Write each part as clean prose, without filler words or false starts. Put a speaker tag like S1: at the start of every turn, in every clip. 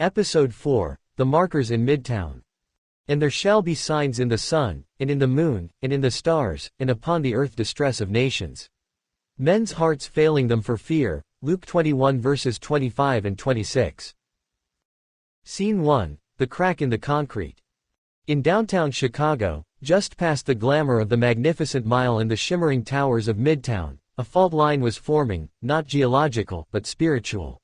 S1: Episode 4, The Markers in Midtown. And there shall be signs in the sun, and in the moon, and in the stars, and upon the earth distress of nations. Men's hearts failing them for fear. Luke 21 verses 25 and 26. Scene 1, The Crack in the Concrete. In downtown Chicago, just past the glamour of the Magnificent Mile and the shimmering towers of Midtown, a fault line was forming, not geological, but spiritual.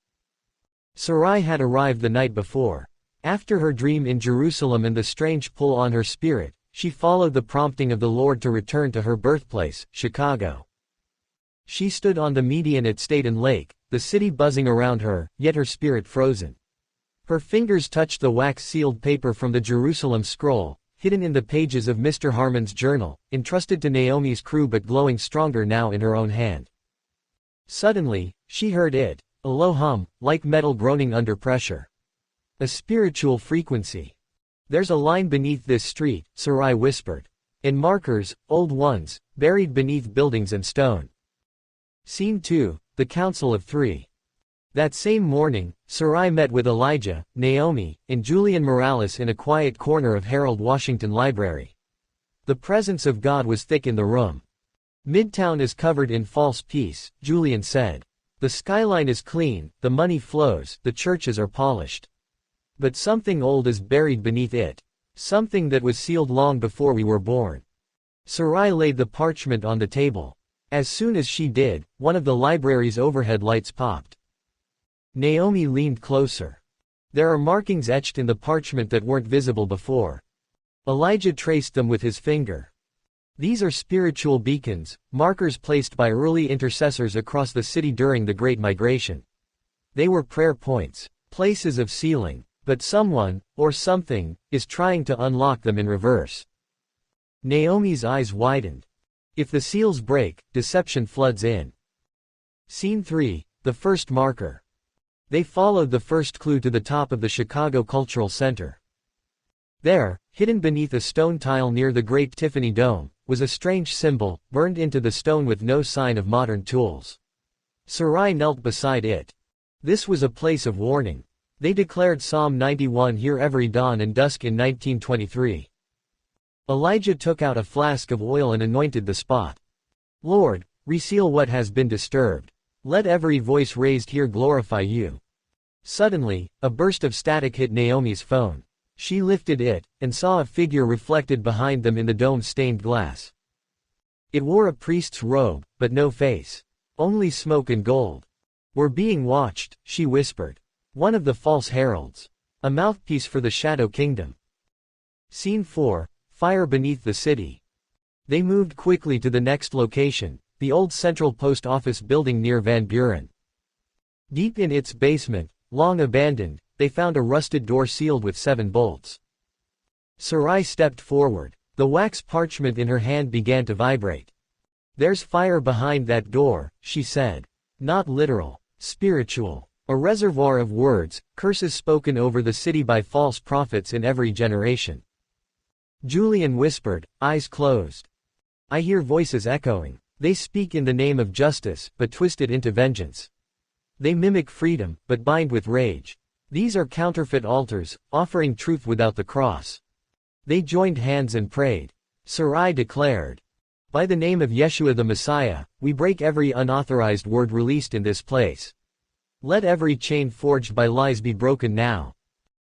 S1: Sarai had arrived the night before. After her dream in Jerusalem and the strange pull on her spirit, she followed the prompting of the Lord to return to her birthplace, Chicago. She stood on the median at State and Lake, the city buzzing around her, yet her spirit frozen. Her fingers touched the wax-sealed paper from the Jerusalem scroll, hidden in the pages of Mr. Harmon's journal, entrusted to Naomi's crew but glowing stronger now in her own hand. Suddenly, she heard it, a low hum, like metal groaning under pressure. A spiritual frequency. There's a line beneath this street, Sarai whispered. And markers, old ones, buried beneath buildings and stone. Scene 2, The Council of Three. That same morning, Sarai met with Elijah, Naomi, and Julian Morales in a quiet corner of Harold Washington Library. The presence of God was thick in the room. Midtown is covered in false peace, Julian said. The skyline is clean, the money flows, the churches are polished. But something old is buried beneath it. Something that was sealed long before we were born. Sarai laid the parchment on the table. As soon as she did, one of the library's overhead lights popped. Naomi leaned closer. There are markings etched in the parchment that weren't visible before. Elijah traced them with his finger. These are spiritual beacons, markers placed by early intercessors across the city during the Great Migration. They were prayer points, places of sealing, but someone, or something, is trying to unlock them in reverse. Naomi's eyes widened. If the seals break, deception floods in. Scene 3, The First Marker. They followed the first clue to the top of the Chicago Cultural Center. There, hidden beneath a stone tile near the Great Tiffany Dome, was a strange symbol, burned into the stone with no sign of modern tools. Sarai knelt beside it. This was a place of warning. They declared Psalm 91 here every dawn and dusk in 1923. Elijah took out a flask of oil and anointed the spot. Lord, reseal what has been disturbed. Let every voice raised here glorify you. Suddenly, a burst of static hit Naomi's phone. She lifted it, and saw a figure reflected behind them in the dome's stained glass. It wore a priest's robe, but no face. Only smoke and gold. We're being watched, she whispered. One of the false heralds. A mouthpiece for the Shadow Kingdom. Scene 4, Fire beneath the city. They moved quickly to the next location, the old Central Post Office building near Van Buren. Deep in its basement, long abandoned, they found a rusted door sealed with 7 bolts. Sarai stepped forward. The wax parchment in her hand began to vibrate. There's fire behind that door, she said. Not literal, spiritual. A reservoir of words, curses spoken over the city by false prophets in every generation. Julian whispered, eyes closed. I hear voices echoing. They speak in the name of justice, but twist it into vengeance. They mimic freedom, but bind with rage. These are counterfeit altars, offering truth without the cross. They joined hands and prayed. Sarai declared, by the name of Yeshua the Messiah, we break every unauthorized word released in this place. Let every chain forged by lies be broken now.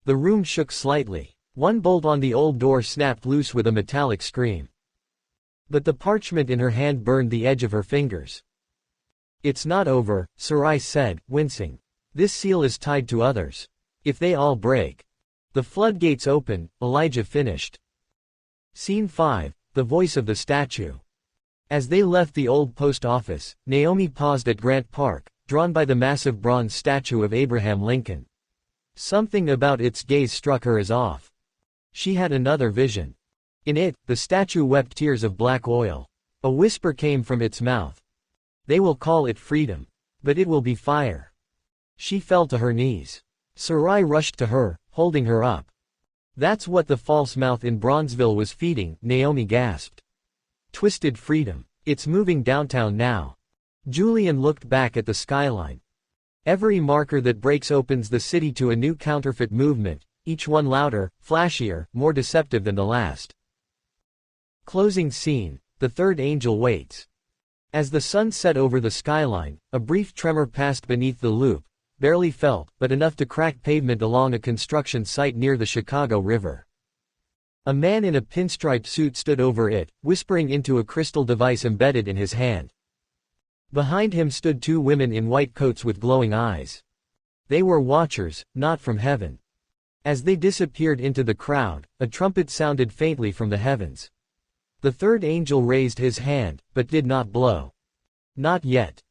S1: The room shook slightly. One bolt on the old door snapped loose with a metallic scream. But the parchment in her hand burned the edge of her fingers. It's not over, Sarai said, wincing. This seal is tied to others. If they all break. The floodgates open, Elijah finished. Scene 5, The Voice of the Statue. As they left the old post office, Naomi paused at Grant Park, drawn by the massive bronze statue of Abraham Lincoln. Something about its gaze struck her as off. She had another vision. In it, the statue wept tears of black oil. A whisper came from its mouth. They will call it freedom. But it will be fire. She fell to her knees. Sarai rushed to her, holding her up. That's what the false mouth in Bronzeville was feeding, Naomi gasped. Twisted freedom. It's moving downtown now. Julian looked back at the skyline. Every marker that breaks opens the city to a new counterfeit movement, each one louder, flashier, more deceptive than the last. Closing scene. The third angel waits. As the sun set over the skyline, a brief tremor passed beneath the loop, barely felt, but enough to crack pavement along a construction site near the Chicago River. A man in a pinstriped suit stood over it, whispering into a crystal device embedded in his hand. Behind him stood two women in white coats with glowing eyes. They were watchers, not from heaven. As they disappeared into the crowd, a trumpet sounded faintly from the heavens. The third angel raised his hand, but did not blow. Not yet.